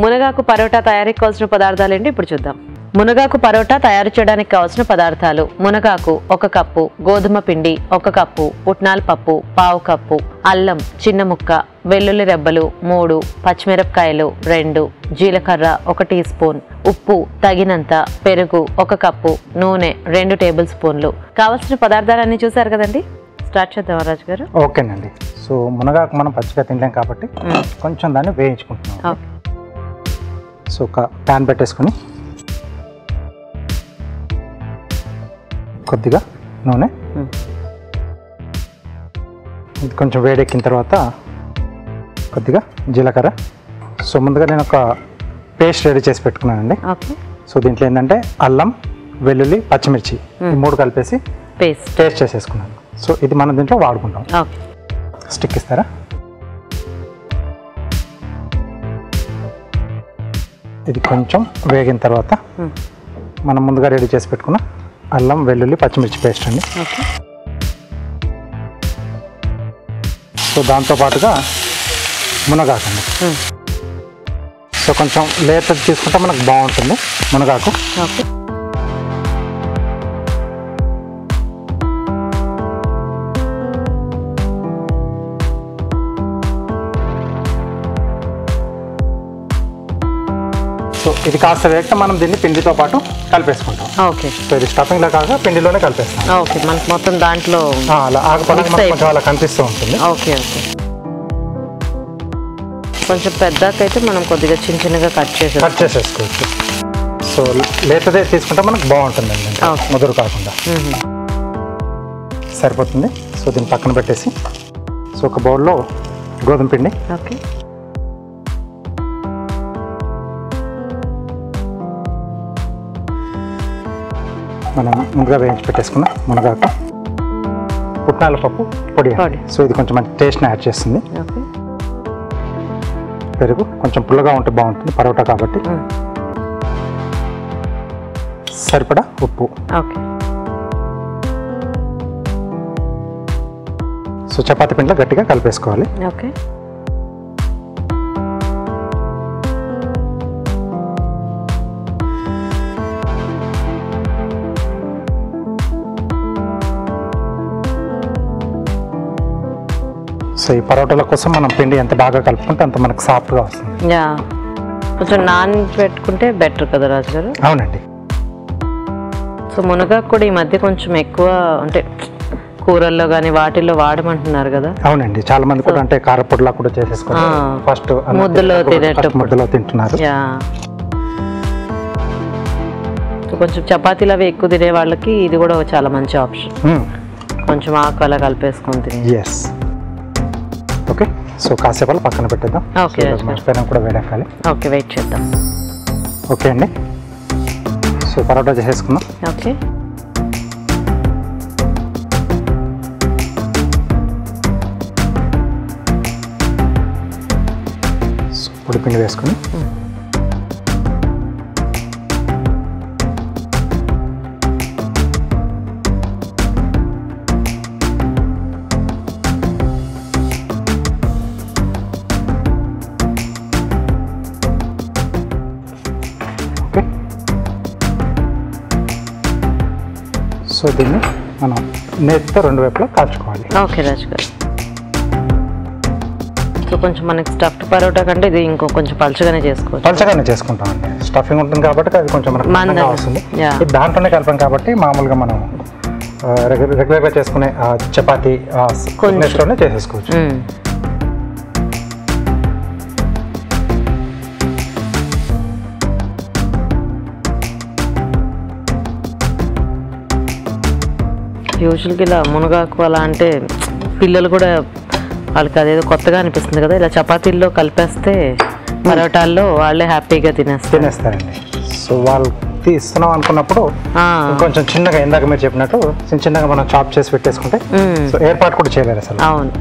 మునగాకు పరోటా తయారీకి కావాల్సిన పదార్థాలు ఏంటి ఇప్పుడు చూద్దాం. మునగాకు పరోటా తయారు చేయడానికి కావాల్సిన పదార్థాలు: మునగాకు 1 కప్పు, గోధుమ పిండి 1 కప్పు, పుట్నాల పప్పు 1/2 కప్పు, అల్లం చిన్న ముక్క, వెల్లుల్లి రెబ్బలు 3, పచ్చిమిరపకాయలు 2, జీలకర్ర 1 టీ స్పూన్, ఉప్పు తగినంత, పెరుగు 1 కప్పు, నూనె 2 టేబుల్ స్పూన్లు. కావాల్సిన పదార్థాలన్నీ చూసారు కదండి, స్టార్ట్ చేద్దాం రాజు గారు. ఓకేనండి. సో మునగాకు మనం పచ్చిగా తినలేం కాబట్టి కొంచెం దాన్ని వేయించుకుంటున్నాం. సో ఒక ప్యాన్ పెట్టేసుకొని కొద్దిగా నూనె, ఇది కొంచెం వేడెక్కిన తర్వాత కొద్దిగా జీలకర్ర. సో ముందుగా నేను ఒక పేస్ట్ రెడీ చేసి పెట్టుకున్నానండి. సో దీంట్లో ఏంటంటే అల్లం, వెల్లుల్లి, పచ్చిమిర్చి ఈ 3 కలిపేసి పేస్ట్ చేసేసుకున్నాను. సో ఇది మనం దీంట్లో వాడుకుంటాం. స్టిక్ ఇస్తారా? ఇది కొంచెం వేగిన తర్వాత మనం ముందుగా రెడీ చేసి పెట్టుకున్న అల్లం, వెల్లుల్లి, పచ్చిమిర్చి పేస్ట్ అండి. సో దాంతోపాటుగా మునగాకు అండి. సో కొంచెం లేత తీసుకుంటే మనకు బాగుంటుంది మునగాకు. సో ఇది కాస్త వేగక మనం దీన్ని పిండితో పాటు కలిపేసుకుంటాం. ఓకే. సో ఇది స్టఫింగ్ లా కాక పిండిలోనే కలిపేస్తాం. ఓకే, మనకు మొత్తం దాంట్లో అలా ఆగపడక కొంచెం అలా కనిపిస్తూ ఉంటుంది. Okay okay. కొంచెం పెద్దకైతే మనం కొద్దిగా చిన్నగా కట్ చేసేసుకోవచ్చు. సో లేతదే తీసుకుంటే మనకు బాగుంటుందండి, ముదురు కాకుండా సరిపోతుంది. సో దీన్ని పక్కన పెట్టేసి సో ఒక బౌల్లో గోధుమ పిండి, ఓకే, మనం ముందుగా వేయించి పెట్టేసుకున్న మునగాకు, పుట్నాల పప్పు పొడి. సో ఇది కొంచెం మంచి టేస్ట్ని యాడ్ చేస్తుంది. పెరుగు కొంచెం పుల్లగా ఉంటే బాగుంటుంది పరోటా కాబట్టి. సరిపడా ఉప్పు. సో చపాతీ పిండిలో గట్టిగా కలిపేసుకోవాలి. ఓకే. సో ఈ పరోటాల కోసం మనం పిండి ఎంత బాగా కలుపుకుంటే అంత మనకు సాఫ్ట్గా వస్తుంది. కొంచెం పెట్టుకుంటే బెటర్ కదా రాజు గారు? అవునండి. సో మునగాకు కూడా ఈ మధ్య కొంచెం ఎక్కువ అంటే కూరల్లో కానీ వాటిల్లో వాడమంటున్నారు కదా? అవునండి, చాలా మంది కూడా అంటే కారపొడిలా కూడా చేసేసుకొని ఫస్ట్ ముద్దలో తింటున్నారు. కొంచెం చపాతీలు అవి ఎక్కువ తినే వాళ్ళకి ఇది కూడా చాలా మంచి ఆప్షన్. కొంచెం ఆకు అలా కలిపేసుకొని తినే. ఓకే. సో కాసేపు పక్కన పెట్టేద్దాం. ఓకే, పెనం కూడా వేడెక్కాలి. ఓకే, వెయిట్ చేద్దాం. ఓకే అండి. సో పరోటా చేసేసుకుందాం. ఓకే. సో పొడి పిండి వేసుకొని సో దీన్ని మనం నేతితో 2 వైపులా కాల్చుకోవాలి. ఓకే రాజు గారు. సో కొంచెం మనకి స్టఫ్డ్ పరోటా కంటే ఇది ఇంకో కొంచెం పలుచగానే చేసుకోవచ్చు. పలుచగానే చేసుకుంటామండి, స్టఫింగ్ ఉంటుంది కాబట్టి అది కొంచెం మనకు మందంగా వస్తుంది. ఇది దాంట్లోనే కలిపాం కాబట్టి మామూలుగా మనం రెగ్యులర్గా చేసుకునే చపాతీ నెక్స్ట్లోనే చేసేసుకోవచ్చు. యూజువల్గా ఇలా మునగాకు అలా అంటే పిల్లలు కూడా వాళ్ళకి అదేదో కొత్తగా అనిపిస్తుంది కదా, ఇలా చపాతీల్లో కలిపేస్తే పరోటాల్లో వాళ్ళే హ్యాపీగా తినేస్తారండి. సో వాళ్ళకి ఇస్తున్నాం అనుకున్నప్పుడు కొంచెం చిన్నగా ఇందాక మీరు చెప్పినట్టు చిన్నగా మనం చాప్ చేసి పెట్టేసుకుంటే సో ఏర్పాటు కూడా చేయలేరు అసలు. అవును.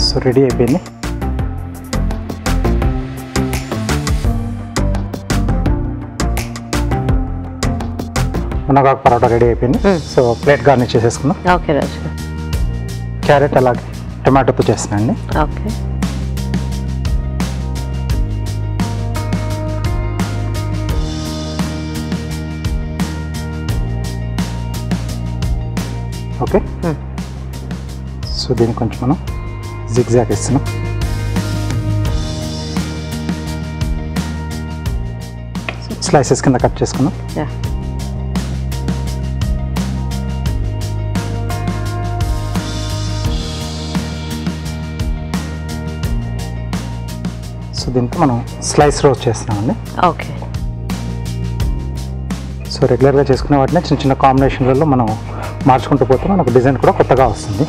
సో రెడీ అయిపోయింది. మునగాకు పరోటా రెడీ అయిపోయింది. సో ప్లేట్ గార్నిష్ చేసేసుకుందాం. ఓకే రాజు. క్యారెట్ అలాగే టమాటోతో చేస్తున్నానండి. ఓకే. ఓకే. సో దీన్ని కొంచెం మనం జిగ్జాగ్ ఇస్తున్నాం. స్లైసెస్ కింద కట్ చేసుకున్నాం. సో దీంతో మనం స్లైస్ రోస్ట్ చేస్తున్నామండి. ఓకే. సో రెగ్యులర్గా చేసుకునే వాటిని చిన్న చిన్న కాంబినేషన్లలో మనం మార్చుకుంటూ పోతే మనకు డిజైన్ కూడా కొత్తగా వస్తుంది.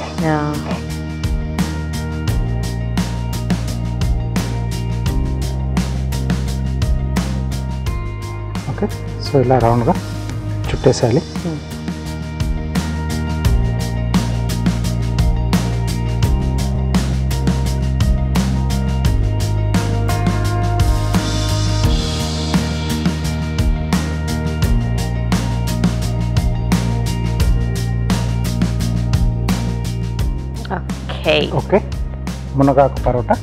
ఓకే. సో ఇలా రౌండ్గా చుట్టేసేయాలి. ఓకే. మునగాకు పరోటా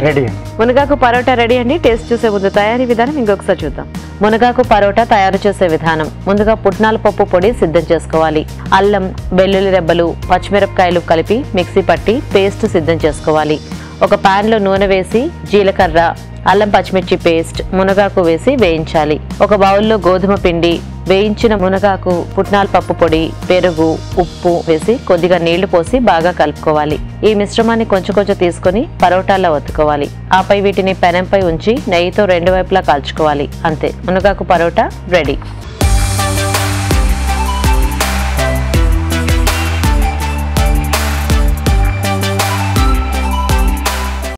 రెడీ. మునగాకు పరోటా రెడీ అండి. టేస్ట్ చూసే ముందు తయారీ విధానం ఇంకొకసారి చూద్దాం. మునగాకు పరోటా తయారు చేసే విధానం: ముందుగా పుట్నాల పప్పు పొడి సిద్ధం చేసుకోవాలి. అల్లం, వెల్లుల్లి రెబ్బలు, పచ్చిమిరపకాయలు కలిపి మిక్సీ పట్టి పేస్ట్ సిద్ధం చేసుకోవాలి. ఒక పాన్ లో నూనె వేసి జీలకర్ర, అల్లం పచ్చిమిర్చి పేస్ట్, మునగాకు వేసి వేయించాలి. ఒక బౌల్లో గోధుమ పిండి, వేయించిన మునగాకు, పుట్నాల పప్పు పొడి, పెరుగు, ఉప్పు వేసి కొద్దిగా నీళ్లు పోసి బాగా కలుపుకోవాలి. ఈ మిశ్రమాన్ని కొంచెం కొంచెం తీసుకొని పరోటాల్లో ఒత్తుకోవాలి. ఆపై వీటిని పెనంపై ఉంచి నెయ్యితో రెండు వైపులా కాల్చుకోవాలి. అంతే, మునగాకు పరోటా రెడీ.